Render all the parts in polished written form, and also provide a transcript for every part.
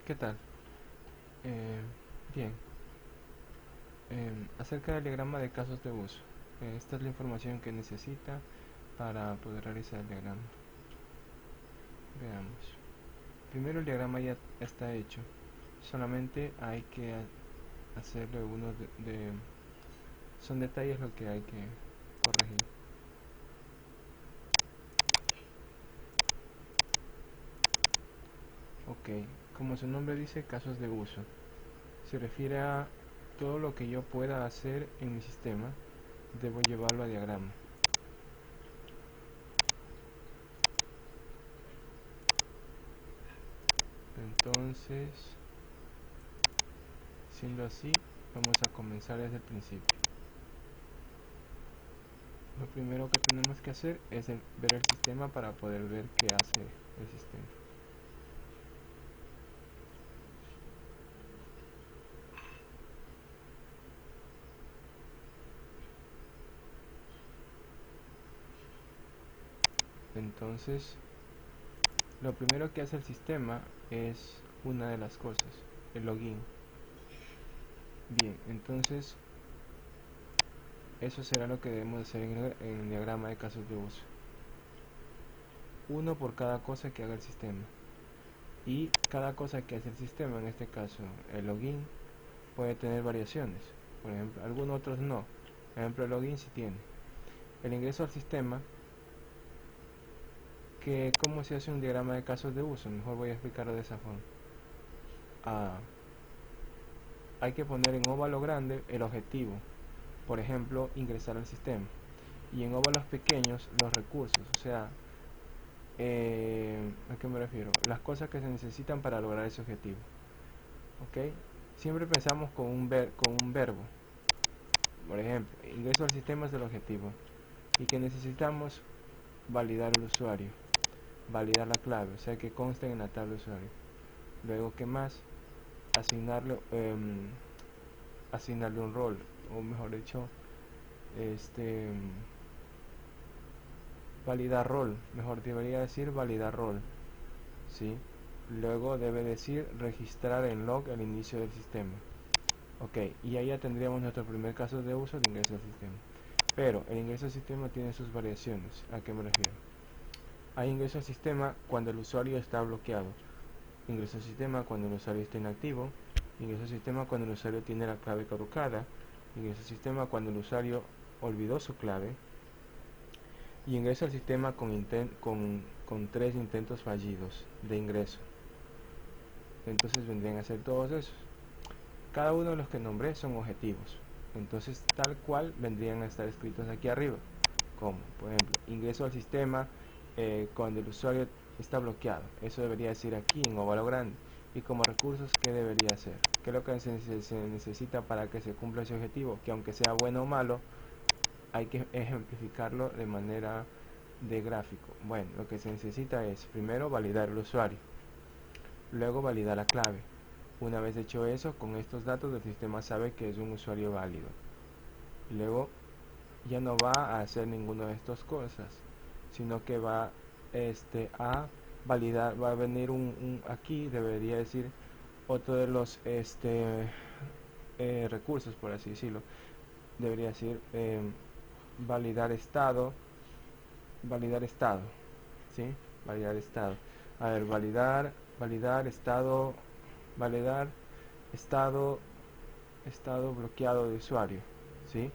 ¿Qué tal? Eh, bien, acerca del diagrama de casos de uso. Esta es la información que necesita para poder realizar el diagrama. Veamos. Primero el diagrama ya está hecho. Solamente hay que hacerle son detalles lo que hay que corregir. Ok, como su nombre dice, casos de uso. Se refiere a todo lo que yo pueda hacer en mi sistema, debo llevarlo a diagrama. Entonces, siendo así, vamos a comenzar desde el principio. Lo primero que tenemos que hacer es ver el sistema para poder ver qué hace el sistema. Entonces, lo primero que hace el sistema es una de las cosas, el login. Bien, entonces eso será lo que debemos hacer en el diagrama de casos de uso. Uno por cada cosa que haga el sistema. Y cada cosa que hace el sistema, en este caso el login, puede tener variaciones. Por ejemplo, algunos otros no. Por ejemplo, el login sí tiene. El ingreso al sistema, que cómo se hace un diagrama de casos de uso. Mejor voy a explicarlo de esa forma. Hay que poner en óvalo grande el objetivo, por ejemplo, ingresar al sistema, y en óvalos pequeños los recursos, o sea, ¿a qué me refiero? Las cosas que se necesitan para lograr ese objetivo. ¿Ok? Siempre pensamos con con un verbo. Por ejemplo, ingreso al sistema es el objetivo. Y que necesitamos validar el usuario, validar la clave, o sea que conste en la tabla de usuario. Luego, ¿qué más? Asignarle, asignarle un rol, o mejor dicho, este, validar rol, mejor debería decir validar rol, ¿sí? Luego debe decir registrar en log el inicio del sistema. Ok, y ahí ya tendríamos nuestro primer caso de uso de ingreso al sistema. Pero el ingreso al sistema tiene sus variaciones. ¿A qué me refiero? Hay ingreso al sistema cuando el usuario está bloqueado. Ingreso al sistema cuando el usuario está inactivo. Ingreso al sistema cuando el usuario tiene la clave caducada. Ingreso al sistema cuando el usuario olvidó su clave. Y ingreso al sistema con 3 intentos fallidos de ingreso. Entonces vendrían a ser todos esos. Cada uno de los que nombré son objetivos. Entonces tal cual vendrían a estar escritos aquí arriba. Como, por ejemplo, ingreso al sistema cuando el usuario está bloqueado. Eso debería decir aquí en óvalo grande. Y como recursos, ¿qué debería hacer? ¿Qué es lo que se necesita para que se cumpla ese objetivo? Que aunque sea bueno o malo, hay que ejemplificarlo de manera de gráfico. Bueno, lo que se necesita es primero validar el usuario, luego validar la clave. Una vez hecho eso, con estos datos el sistema sabe que es un usuario válido. Luego ya no va a hacer ninguna de estas cosas, sino que va a validar, va a venir aquí debería decir otro de los recursos, por así decirlo. Debería decir validar estado, ¿sí? Validar estado. A ver, validar estado, validar estado bloqueado de usuario, ¿sí?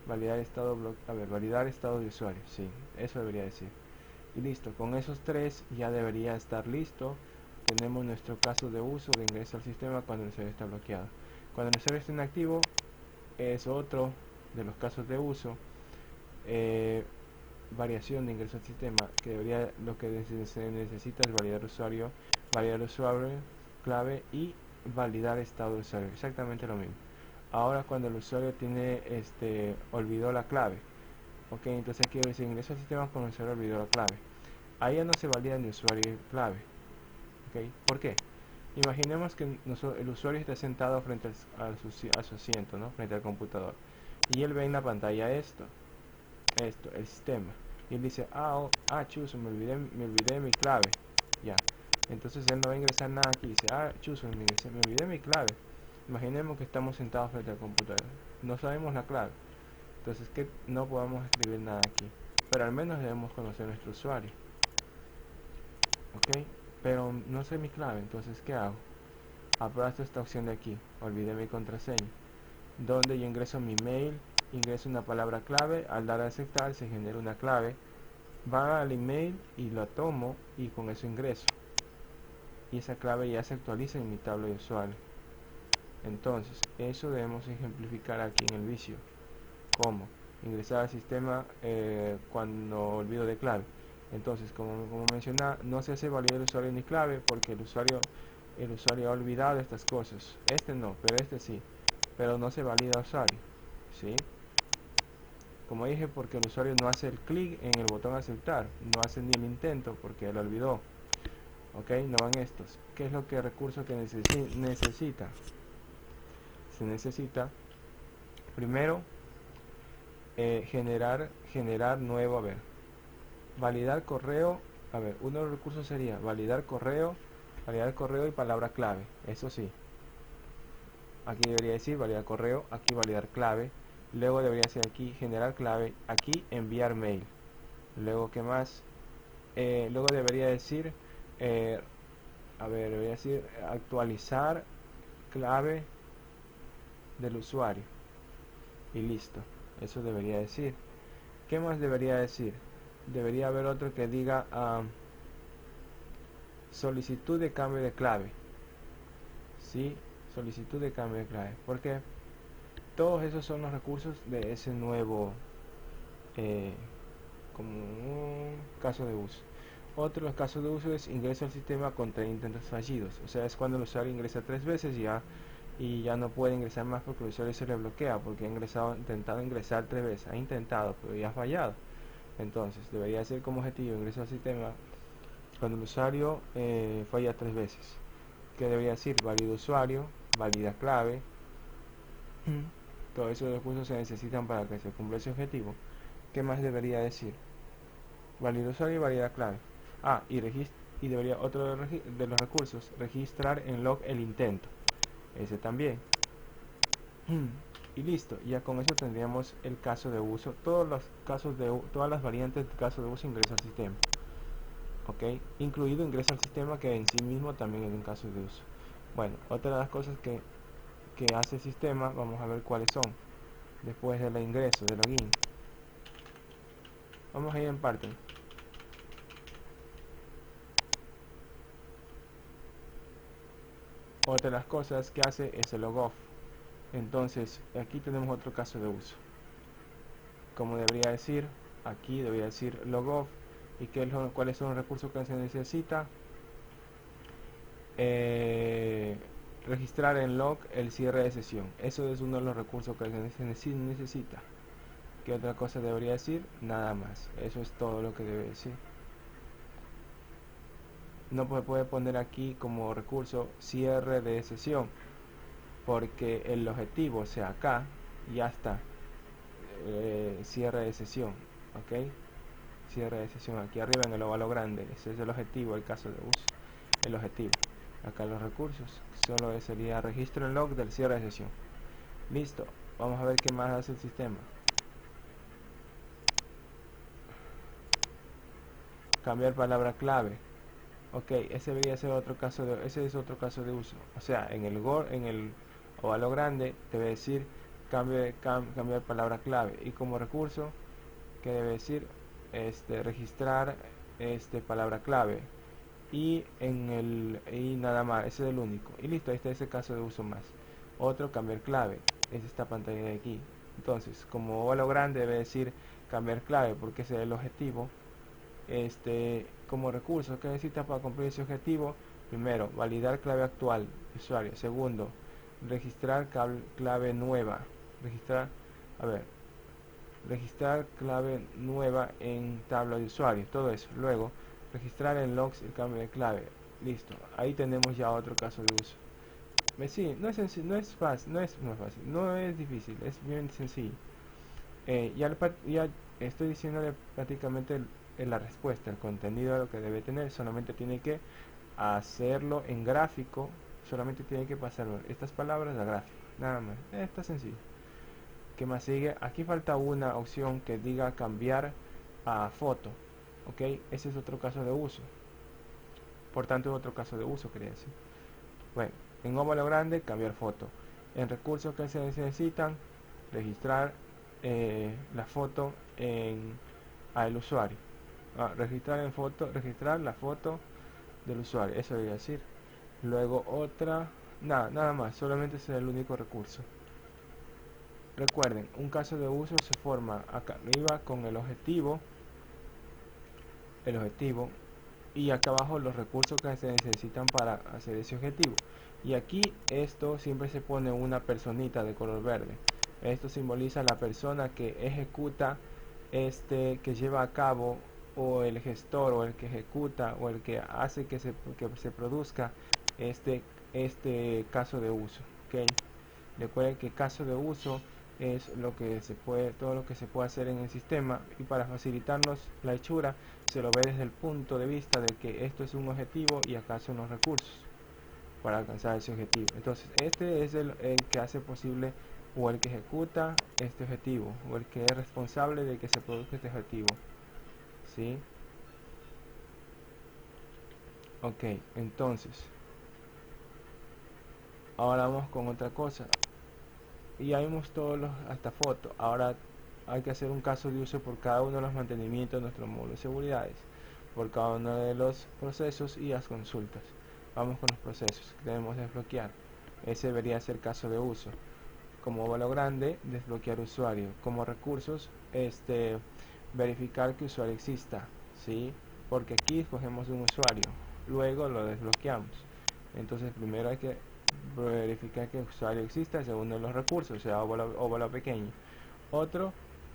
Validar estado de usuario, sí, eso debería decir. Y listo, con esos tres ya debería estar listo. Tenemos nuestro caso de uso de ingreso al sistema cuando el usuario está bloqueado. Cuando el usuario está inactivo es otro de los casos de uso. Variación de ingreso al sistema, que lo que se necesita es validar usuario, clave y validar estado de usuario, exactamente lo mismo. Ahora cuando el usuario olvidó la clave, ok, entonces aquí dice ingreso al sistema cuando el usuario olvidó la clave. Ahí ya no se valida ni usuario y clave, ok, ¿por qué? Imaginemos que el usuario está sentado frente a su asiento, ¿no? Frente al computador, y él ve en la pantalla el sistema, y él dice, chus, me olvidé mi clave, ya. Entonces él no va a ingresar nada aquí. Dice, ah, chuzo, me olvidé mi clave. Imaginemos que estamos sentados frente al computador. No sabemos la clave. Entonces que no podemos escribir nada aquí. Pero al menos debemos conocer nuestro usuario. Ok. Pero no sé mi clave. Entonces, ¿qué hago? Abrazo esta opción de aquí. Olvidé mi contraseña. Donde yo ingreso mi mail. Ingreso una palabra clave. Al dar a aceptar se genera una clave. Va al email y la tomo y con eso ingreso. Y esa clave ya se actualiza en mi tabla de usuario. Entonces, eso debemos ejemplificar aquí en el vicio. ¿Cómo? Ingresar al sistema cuando olvido de clave. Entonces, como mencionaba, no se hace validar el usuario ni clave porque el usuario ha olvidado estas cosas. Este no, pero este sí. Pero no se valida usuario. ¿Sí? Como dije, porque el usuario no hace el clic en el botón aceptar, no hace ni el intento porque lo olvidó. Ok, no van estos. ¿Qué es lo que recurso que necesita? Se necesita primero generar nuevo, a ver, validar correo, a ver, uno de los recursos sería validar correo y palabra clave, eso sí, aquí debería decir validar correo, aquí validar clave, luego debería ser aquí generar clave, aquí enviar mail, luego qué más, luego debería decir, eh, a ver, debería decir actualizar clave del usuario y listo, eso debería decir. ¿Qué más debería decir? Debería haber otro que diga solicitud de cambio de clave. Sí, solicitud de cambio de clave. Porque todos esos son los recursos de ese nuevo eh, como un caso de uso. Otro de los casos de uso es ingreso al sistema con 3 intentos fallidos. O sea, es cuando el usuario ingresa 3 veces y ya no puede ingresar más porque el usuario se le bloquea porque ha intentado ingresar 3 veces. Ha intentado, pero ya ha fallado. Entonces, debería ser como objetivo ingreso al sistema cuando el usuario falla 3 veces. ¿Qué debería decir? Válido usuario, válida clave. Todos esos recursos se necesitan para que se cumpla ese objetivo. ¿Qué más debería decir? Válido usuario y válida clave. Ah, y debería otro de los recursos, registrar en log el intento. Ese también. Y listo, ya con eso tendríamos el caso de uso, todas las variantes del caso de uso ingreso al sistema. Ok, incluido ingreso al sistema que en sí mismo también es un caso de uso. Bueno, otra de las cosas que hace el sistema, vamos a ver cuáles son. Después del ingreso, del login. Vamos a ir en parte. Otra de las cosas que hace es el logoff. Entonces, aquí tenemos otro caso de uso. Como debería decir, aquí debería decir logoff. ¿Y cuáles son los recursos que se necesita? Eh, registrar en log el cierre de sesión. Eso es uno de los recursos que se necesita. ¿Qué otra cosa debería decir? Nada más. Eso es todo lo que debe decir. No se puede poner aquí como recurso cierre de sesión porque el objetivo, o sea, acá ya está cierre de sesión, ok, cierre de sesión aquí arriba en el óvalo grande, ese es el objetivo, el caso de uso, el objetivo. Acá los recursos, solo sería registro en log del cierre de sesión. Listo, vamos a ver qué más hace el sistema. Cambiar palabra clave. Ok, ese debería ser ese es otro caso de uso. O sea, en el ovalo grande debe decir cambiar palabra clave. Y como recurso, que debe decir registrar palabra clave. Y nada más, ese es el único. Y listo, este es el caso de uso más. Otro, cambiar clave. Es esta pantalla de aquí. Entonces, como ovalo grande debe decir cambiar clave porque ese es el objetivo. Como recurso que necesitas para cumplir ese objetivo: primero, validar clave actual de usuario; segundo, registrar clave nueva, registrar a ver registrar clave nueva en tabla de usuario, todo eso. Luego, registrar en logs el cambio de clave. Listo, ahí tenemos ya otro caso de uso. Sí, no es sencillo, no es fácil, no es difícil, es bien sencillo. Ya estoy diciéndole prácticamente la respuesta, el contenido de lo que debe tener. Solamente tiene que hacerlo en gráfico, solamente tiene que pasar estas palabras a gráfico, nada más. Está sencillo. ¿Qué más sigue? Aquí falta una opción que diga cambiar a foto. Ok, ese es otro caso de uso. Por tanto, es otro caso de uso, quería decir. Bueno, en óvalo grande, cambiar foto. En recursos que se necesitan, registrar la foto al usuario. Registrar la foto del usuario, eso debería decir. Luego otra, nada más, solamente ese es el único recurso. Recuerden, un caso de uso se forma acá arriba con el objetivo, y acá abajo los recursos que se necesitan para hacer ese objetivo. Y aquí esto siempre se pone una personita de color verde. Esto simboliza la persona que ejecuta, que lleva a cabo, o el gestor, o el que ejecuta, o el que hace que se produzca este caso de uso. ¿Okay? Recuerden que caso de uso es todo lo que se puede hacer en el sistema, y para facilitarnos la hechura se lo ve desde el punto de vista de que esto es un objetivo y acá son los recursos para alcanzar ese objetivo. Entonces este es el que hace posible, o el que ejecuta este objetivo, o el que es responsable de que se produzca este objetivo. ¿Sí? Ok, entonces ahora vamos con otra cosa. Y ya vimos hasta foto. Ahora hay que hacer un caso de uso por cada uno de los mantenimientos de nuestro módulo de seguridades, por cada uno de los procesos y las consultas. Vamos con los procesos que debemos desbloquear. Ese debería ser caso de uso. Como óvalo grande, desbloquear usuario. Como recursos, verificar que usuario exista, ¿sí? Porque aquí escogemos un usuario, luego lo desbloqueamos. Entonces primero hay que verificar que el usuario exista según los recursos, o sea, óvalo pequeño. Otro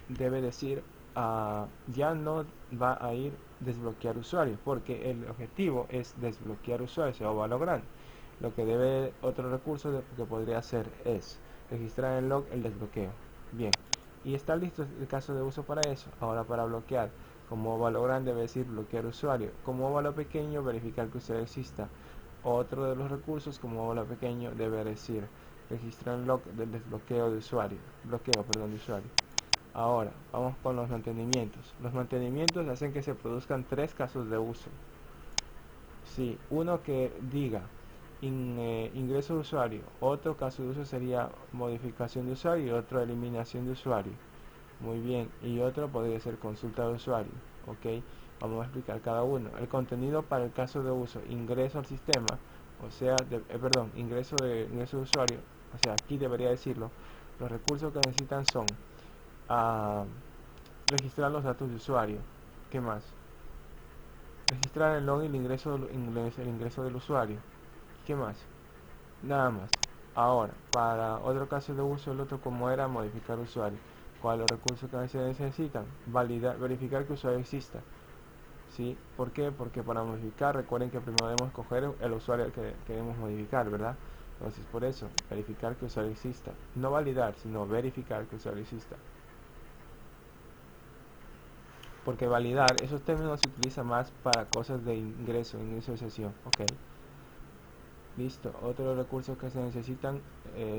debe decir, ya no va a ir desbloquear usuarios, porque el objetivo es desbloquear usuarios, o sea, óvalo grande. Lo que debe otro recurso que podría hacer es registrar en log el desbloqueo. Bien, y está listo el caso de uso para eso. Ahora, para bloquear, como óvalo grande debe decir bloquear usuario, como óvalo pequeño verificar que usuario exista. Otro de los recursos, como óvalo pequeño, debe decir registrar en log del desbloqueo de usuario, de usuario. Ahora, vamos con los mantenimientos. Los mantenimientos hacen que se produzcan tres casos de uso. Sí, uno que diga ingreso de usuario, otro caso de uso sería modificación de usuario, y otro eliminación de usuario. Muy bien, y otro podría ser consulta de usuario. Ok, vamos a explicar cada uno. El contenido para el caso de uso, ingreso al sistema, o sea, ingreso de usuario, o sea, aquí debería decirlo. Los recursos que necesitan son a registrar los datos de usuario. ¿Qué más? Registrar el login, el ingreso del usuario. ¿Qué más? Nada más. Ahora, para otro caso de uso, el otro como era modificar usuario. ¿Cuáles los recursos que se necesitan? Verificar que usuario exista. ¿Sí? ¿Por qué? Porque para modificar, recuerden que primero debemos escoger el usuario que queremos modificar, ¿verdad? Entonces, por eso, verificar que usuario exista. No validar, sino verificar que usuario exista. Porque validar, esos términos se utilizan más para cosas de inicio de sesión. Ok, listo. Otros recursos que se necesitan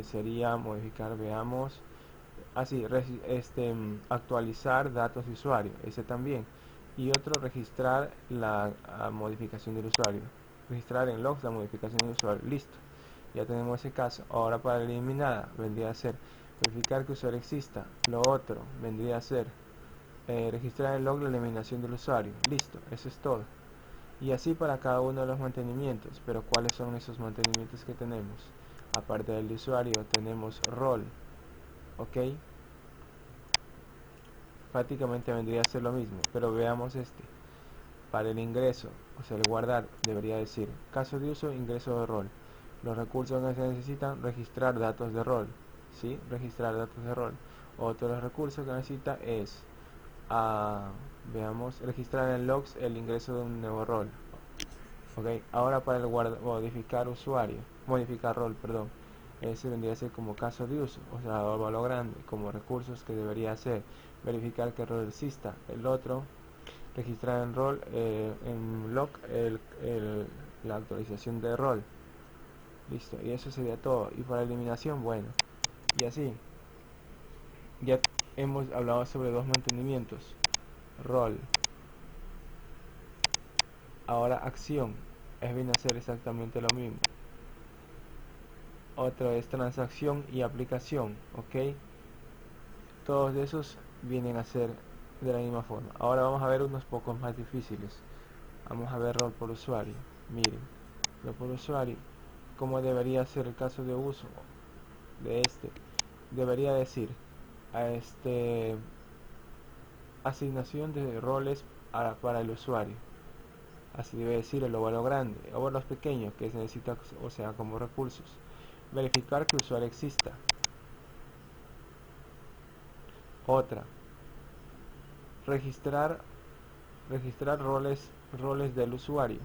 sería modificar, veamos, así, actualizar datos de usuario, ese también. Y otro, registrar la modificación del usuario, registrar en logs la modificación del usuario. Listo, ya tenemos ese caso. Ahora, para eliminada vendría a ser verificar que usuario exista. Lo otro vendría a ser registrar el log la eliminación del usuario. Listo, eso es todo. Y así para cada uno de los mantenimientos. Pero ¿cuáles son esos mantenimientos que tenemos? Aparte del de usuario tenemos rol. Ok, prácticamente vendría a ser lo mismo, pero veamos este. Para el ingreso, o sea, el guardar, debería decir caso de uso, ingreso de rol. Los recursos que se necesitan, registrar datos de rol. ¿Sí? Registrar datos de rol. Otro de los recursos que necesita es veamos, registrar en logs el ingreso de un nuevo rol. Ok, ahora para el modificar rol, perdón. Ese vendría a ser como caso de uso, o sea, lo grande, como recursos que debería hacer. Verificar que el rol exista. El otro, registrar en rol, en log, la actualización de rol. Listo, y eso sería todo. Y para eliminación, bueno, y así. Ya hemos hablado sobre dos mantenimientos. Rol. Ahora acción. Es bien hacer exactamente lo mismo. Otro es transacción y aplicación, ¿ok? Todos esos vienen a ser de la misma forma. Ahora vamos a ver unos pocos más difíciles. Vamos a ver rol por usuario. Miren, rol por usuario. ¿Cómo debería ser el caso de uso de este? Debería decir a asignación de roles para el usuario. Así debe decir el óvalo grande, óvalos pequeños que se necesita, o sea, como recursos. Verificar que el usuario exista. Otra, registrar roles del usuario.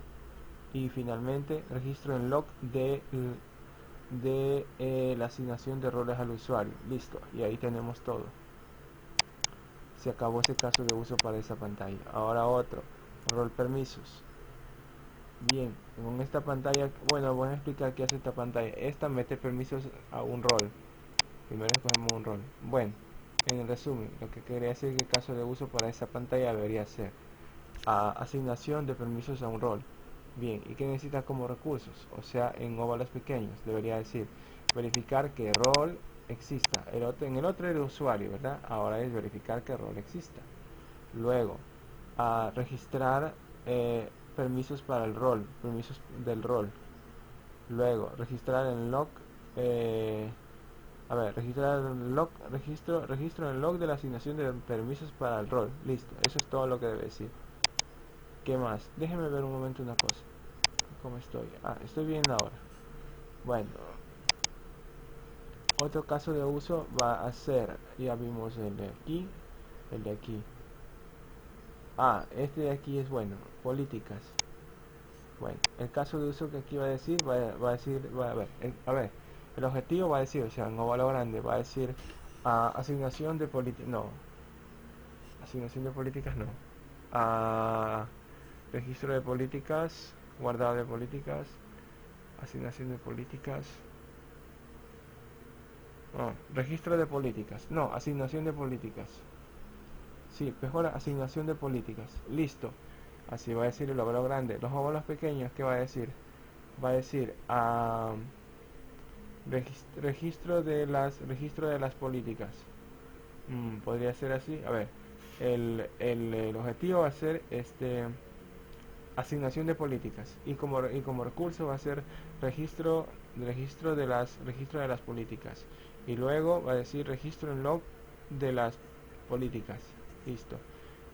Y finalmente, registro en log de la asignación de roles al usuario. Listo, y ahí tenemos todo. Se acabó ese caso de uso para esa pantalla. Ahora otro, rol permisos. Bien, con esta pantalla, bueno, voy a explicar qué hace esta pantalla. Esta mete permisos a un rol. Primero escogemos un rol. Bueno, en resumen, lo que quería decir que el caso de uso para esa pantalla debería ser asignación de permisos a un rol. Bien, ¿y qué necesita como recursos? O sea, en óvalos pequeños debería decir verificar que rol exista. En el otro era el usuario, ¿verdad? Ahora es verificar que rol exista. Luego, registrar permisos para el rol, permisos del rol. Luego, registrar en log, registrar en log, registro en log de la asignación de permisos para el rol. Listo, eso es todo lo que debe decir. ¿Qué más? Déjeme ver un momento una cosa. ¿Cómo estoy? Estoy bien ahora. Bueno, otro caso de uso va a ser, ya vimos el de aquí, el de aquí. Este de aquí es bueno, políticas. Bueno, el caso de uso que aquí va a decir, va a decir, a ver, el objetivo va a decir, o sea, en óvalo grande, va a decir asignación de políticas, no, asignación de políticas no, registro de políticas, guardado de políticas, asignación de políticas, no, registro de políticas, no, asignación de políticas, sí, mejor asignación de políticas, listo, así va a decir el óvalo grande. Los óvalos pequeños, ¿qué va a decir? Va a decir registro de las políticas. Podría ser así. A ver, el objetivo va a ser asignación de políticas y como recurso va a ser registro de las políticas, y luego va a decir registro en log de las políticas. Listo,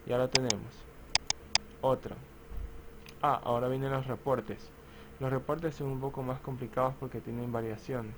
ya lo tenemos. Otro. Ahora vienen los reportes. Los reportes son un poco más complicados porque tienen variaciones.